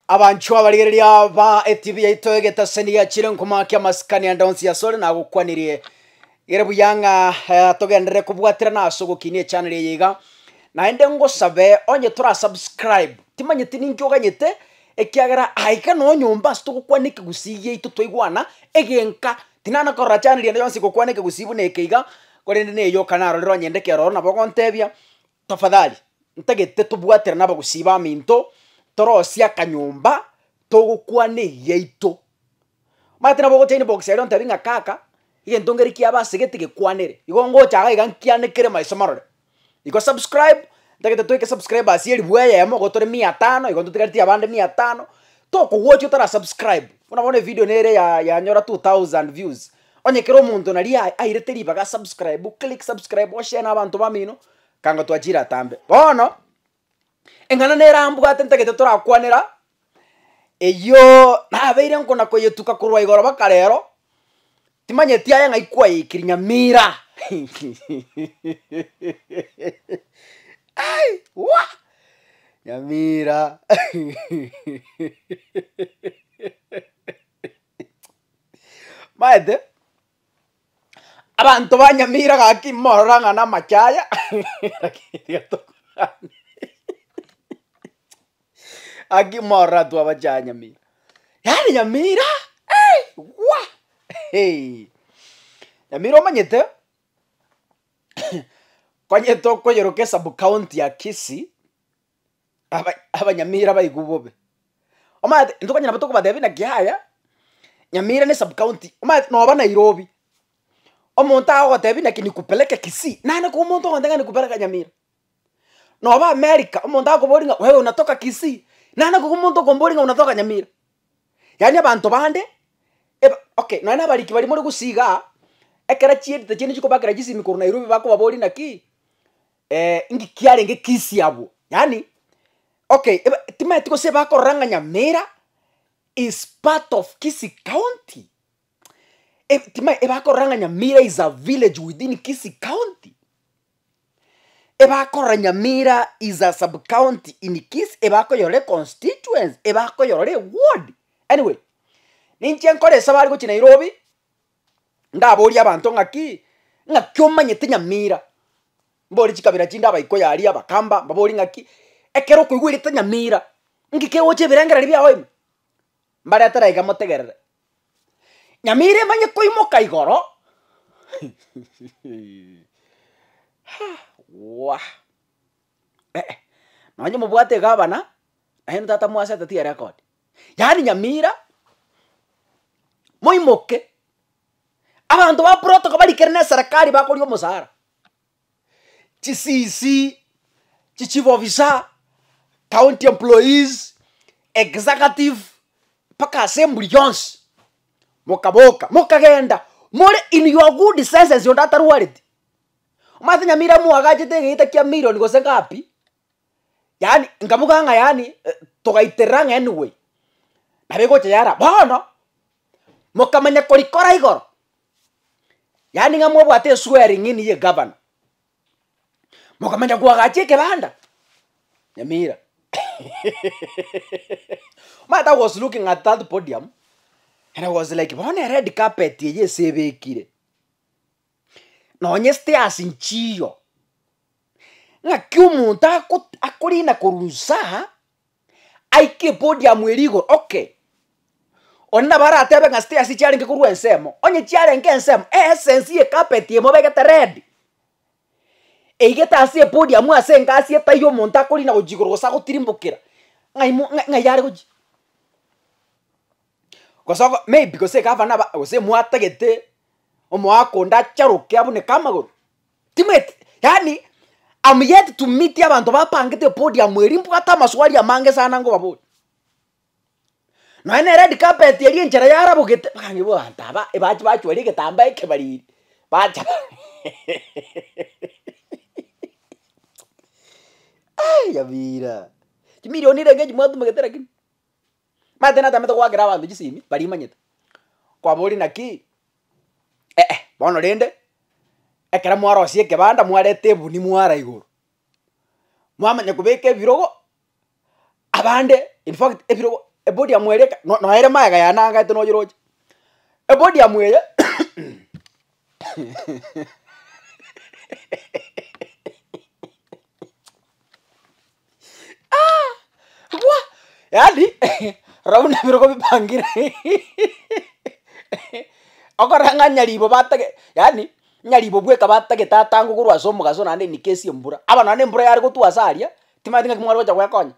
Abanchwa barigereria ba FTV yaitogeta senia chire nkumakia maskani andaunsi ya sore na gukwanirie irebu yanga togendere kubwatira na sogokinie channel yiga na ende ngo sabe onye tura subscribe timanyiti ninjoga nyete ekiagera aika no nyumba stugukwanike gusigie itu toigwana egenka tinana korra channel ende yonsi gukwanike gusibu nekeiga korende ne yo kanaro ro nyendeke ro na bogontebia tafadhali ntagete tubwatira nabo gusiba minto torosia kanyumba togukwane yeito matina bogo chaine box iron tabinga kaka igen tongeri kia basegete gekwanere igongo chaga igankiane kere maisomarore iko subscribe ndagete toike subscribe asieri bweye mo gotore 500 igonto tigariti abande 500 toko wocho tara subscribe unabone video nere ya nyora 2000 views onye kero muntu nari aireteri baga subscribe click subscribe oshare na abantu bamino kanga twajira tambe bono engana nerambuga tentagete turakwanira eyo nabeire nkona koyetuka kurwa igoro bakarero timanyeti aya ngaikwa ikirinya mira ai wa Nyamira maede abantu banyamira gakimoranga na machaya Aki morra tu abacha Nyamira. Yani Nyamira? Hey, wa. Hey. Nyamira manyete. Kwanyeto ko yoroke sub county ya Kisii. Aba Nyamira bayigubobe. Oma ndukanya nabato ko badebi na gihaya. Nyamira ne sub county. Oma no ba Nairobi. Omuntu aho debi na kinikupeleka Kisii. Nana ko umuntu ondanga nikupeleka Nyamira. No ba America. Omuntu aho boringa wewe unatoka Kisii. Nana kukumuntu komboringa unatoka Nyamira. Yani abantu bande okay, nana bariki bari muri gusiga ekera chiete chini chiko bakira jisi mikuru Nairobi bako babori naki ingi kiare nge Kisii abo. Yani okay, tima tiko se bako ranga Nyamira is part of Kisii County. Tima bako ranga Nyamira is a village within Kisii County. Ebako Nyamira is a sub-county in Kisii. Ebako yore constituents. Ebako yore ward. Anyway, ninchen kore sabari ko Nairobi. Ndabori abantu ngaki. Ngakyoma nyete Nyamira. Mbori chikabira chinda bayiko yari abakamba. Mbori ngaki. Ekero kuigwirite Nyamira. Ngike woche birangera libya hoime. Mbari atara igamotegerere. Nyamira manye koimoka igoro. Wah. Nanye mubwate gabana aheno tata mwase tati record. Yani Nyamira moimoke abantu ba protocol bari kerene serikali bakori omusara. CC, chief officer, county employees, executive, paka assembly Jones. Mokaboka, mokagenda. More in your good senses you data worried. Umathi Nyamira muagaje tegita kia million go sengapi? Yani ngamuganga yani togaiteranga anyway. Nabego chayara bono. Mokamanya korikora igoro. Yani ngamwe bwate swearing in ye governor. Mokamanya kuagaje kebanda. Nyamira. Mata was looking at that podium and I was like, "Bone red carpet ye sebekire." No nyeste asinchiyo. Nga kyumunta akurina kurusa aike podium erigo. Okay. Onna bara atebe nga ste asichari ngekuru ensemo. Onye chiare ngensemo essence ye carpet ye mobegete red. Eigeta asie podium asenga asie tayo monta akurina ojigorosa gutirimbukira. Ngai yare goji. Kosago maybe because gavana ba ose muatagete omwako ndacharuke abune kamagoro timet yani I'm yet to meet abantu bapangete podium erimpu ata maswali amange sana ngo babo no ene red carpet yeri enchera yarabugete kangi bo antaba ebachi bachi wari getamba ekebari bacha ay Nyamira kimilioni renge jimwatu magetera kin matena tamete kwa graba abantu jisimi bari manyete kwa bori naki bono rende ekera mwaro sie kebanda mwarete buni mwara iguru mwamanya kubeke birogo abande in fact ebirogo ebodi ya mwere no ere maega ya nanga ito no jiroje ebodi ya mwere Wah, yani rauna biroko bipangire. Okoranga nyaribo batage, yani nyaribo bweka batage tatangu kurwa somo gaso nande ni kesi mbura. Aba nande mbura yari gutu asaria, timatinga kimwaro cha kwakonya.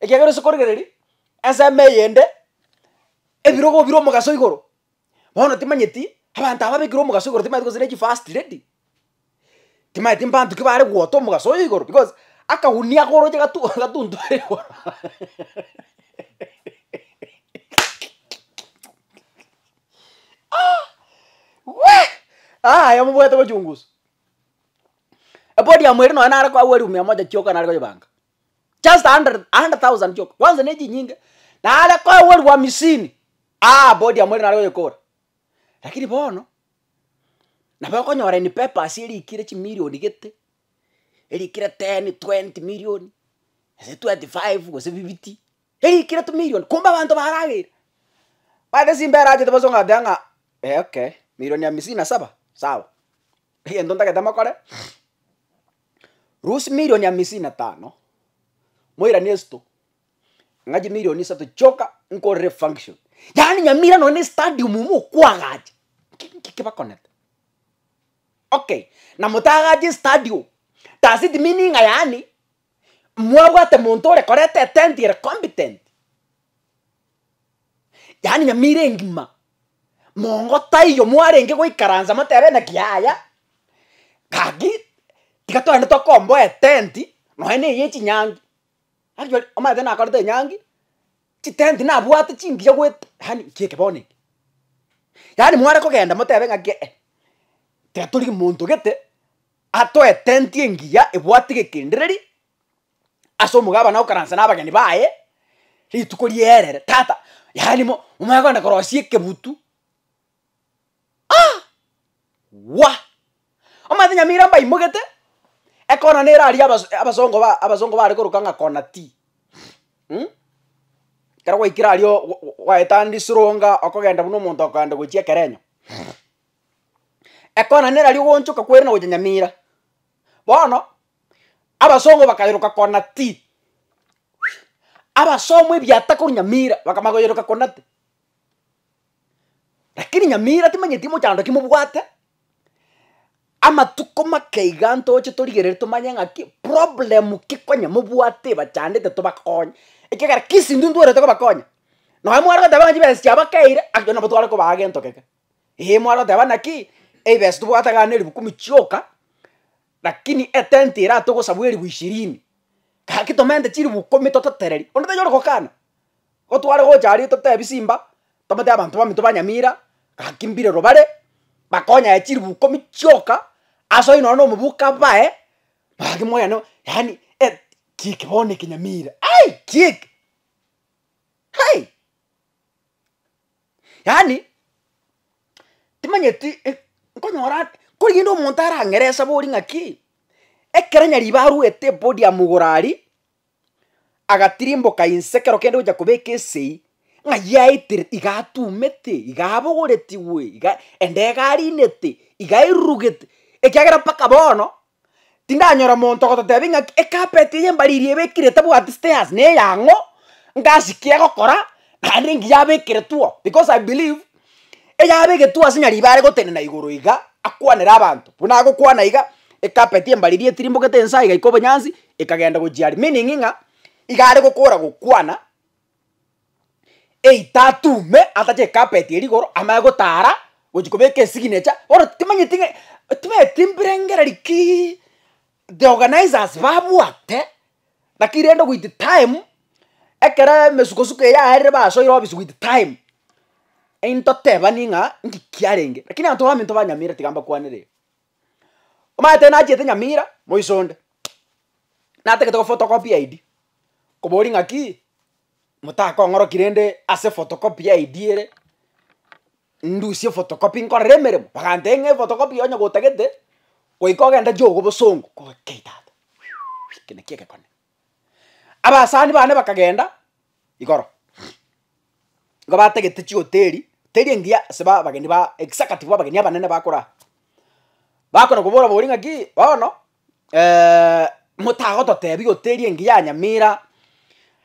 Ekegero sokorgereri, asa meyende ebiroko biro mu gaso igoro. Bono timanyeti, abantu ababikiro mu gaso igoro timatinga zineji fast ready. Timaiti mbantu kibare gwoto mu gaso igoro because akahunia goro je gatundu igoro. Ya mubwete bachunguzi. Ebodi ya mweri no anara kwa weri 100 choka na kwa banka. Just 100,000 choka. Kwanza neji nyingi. Na ala kwa weri wa 50. Bodi ya mweri na kwa kora. Lakini bono na bako nyora ni pepa asili ikire chi milioni gete. Eli ikire 10, 20 milioni. Ese 25 go se 50. Eli ikire 2 milioni. Kumba bantu baragire. Baada simbera aje tabasonga danga. Okay. Milioni ya 57. Sawa. Hiyo ndo ndaka tamakore. Rusi milioni ya 55. Moira nesto. Ngaji milioni 3 choka nko refunction. Yani nyamira no ne stadium mu kwagaje. Kiba connect. Okay. Na mutagaje stadium. Does it meaning yani mwaga te montore correct attend your competent. Yani nyamire ngima. Mongo tayo mwarenge go ikaranza matebe na kiaya. Kagi tikato ando to combo etenti no ene yechi nyangi. Actually oma tena akorte nyangi. Titenti na bwate chingi yo gwet hani kieke bone. Yani mware ko genda matebe ngake. Tikaturi muntu gete ato etenti ngiya ebwate gekendereri. Aso mugaba na ukaranza nabagani bae. Ritukuri erere tata. Yani mo umaga na korosie kebutu. Oma tinya mira mba imugete ekona nera ali abasongo bari kurukanga kona ti karwa ikira alio wa etandi suronga okogenda buno muntu akanda guchia kerenyo ekona nera ali wonchuka kwera na ujanya mira bono abasongo bakayiruka kona ti abasomo ibyata kuri nyamira bakamagoyeruka kona ti lakini nyamira timanyetimo cyando kimubwate amatuko makeiganto oche torigerere tumanya ngaki problem kikonya mubwate bachandete tubakonya ikegara kisindu ndwere to bakonya no amwara tabanga jibes cyabakeire akona batwara ko bagento keke mwara tabana ki bes tubwata ganeri bukumi chioka lakini etenti ira to gosabweri bu 20 kakitomente chiri bukumi tototereri onda yoro kokana gotwara go jari tote bisimba tomate abantu bamito banyamira kakimbire robare bakonya echiri bukumi chioka aso ino no mubuka bae bagi moya no yani kike bone kinyamira kike yani timanyeti nkonyora kuri ndo montara ngeresa bori ngaki ekeranya ribaru ete body ya mugorari agatirimbo ka insekero kende uja kubeke sei ngayaitire igatumete igabogoretiwe endegari nete igairugete ekagera paka bono tindanyora monto gototebinga ekapeti yembaririe bekirete bwati stairs ne yango ngasikie gokora kandi ngiyabekire tuo because I believe eyabege tuo sinyari bare gotene na iguru iga akwanera abantu buna gukwana iga ekapeti yembaririe tirimbo gete nsa iga ikobo nyanzi ekagenda gojiari meaning nga igare gukora gukwana tatume atache carpet erigoro amago tara ujikobeke signature oro timanyitinge timbrengera liki the organizers babwate nakirendo with time ekera mesukosuke ya ere baso iro bisu with time into teba ninga ndikiarenge lakini anto baminto banyamira tigamba kwanire omate na jete nyamira moisonde nateke to photocopy ID kobori ngaki mutako ngoro kirende ase photocopy ID ere ndusie photocopy nkoremere bagantenge photocopy onye gotagete koikogenda jogo bosongo ko keitata kene keke kone abasani bane bakagenda igoro ngo bategete chi hoteli teri engia seba bageni ba executive bageni abanene bakora bakona kubora boringa ki bono mutago totebi hoteli engia Nyamira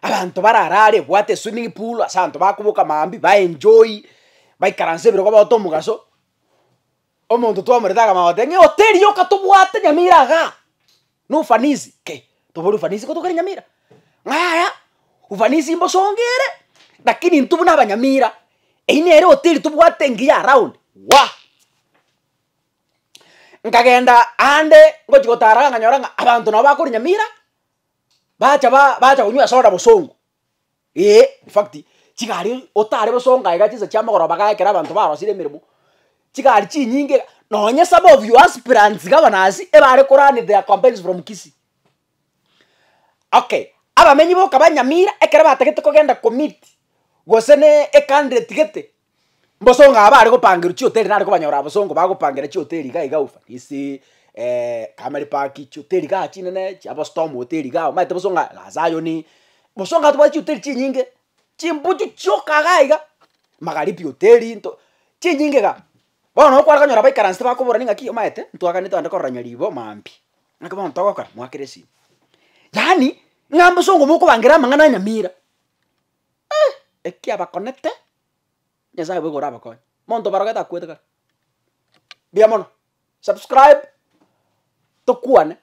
abantu bararare bwate swimming pool asanto bakubuka mambi ba enjoy baikaranse biro kwa bato mugaso omuntu twamuretaga mahote ngi hoteli yoka tubwate Nyamira ga no ufanisi ke tubori ufanisi ko tukari Nyamira ngaya ufanisi mbosongere lakini ntubu n'abanyamira einere hoteli tubwate ngiya around wa nkagenda ande ngo chigotara nganyora abantu nabo bakuri Nyamira bacha kunywa soda bosongo in fact chigari otare bosonga igachiza cyamagoro bagakera abantu barosire mirimo chigari chinyinge nonye some of you aspirants gabanazi ebare korani their campaigns from Kisii. Okay, abamenyi bo kabanyamira ekere bategete kogenda committee gosene e candidate gete mbosonga abari gopangira chi hoteli nari kobanyora bosongo bagopangira chi hoteli ga ufa isi Kamari Park chi hoteli ga chinene chaba Storm hoteli ga maite bosonga lazayo ni bosonga twa chi hoteli chi nyinge chimbuchu choka ga magaripi hoteli nto chi nyinge ga bono kwa kanyora baikaranse bakobora ninga ki maite ntwaga nitande koranya libo mambi nakaba ntogokora mwakeresi yani ngambo songo moko bangira mangana Nyamira ekia bakonete nyasaye bwe gora bakon monto baragata kweteka bia mono subscribe to kuane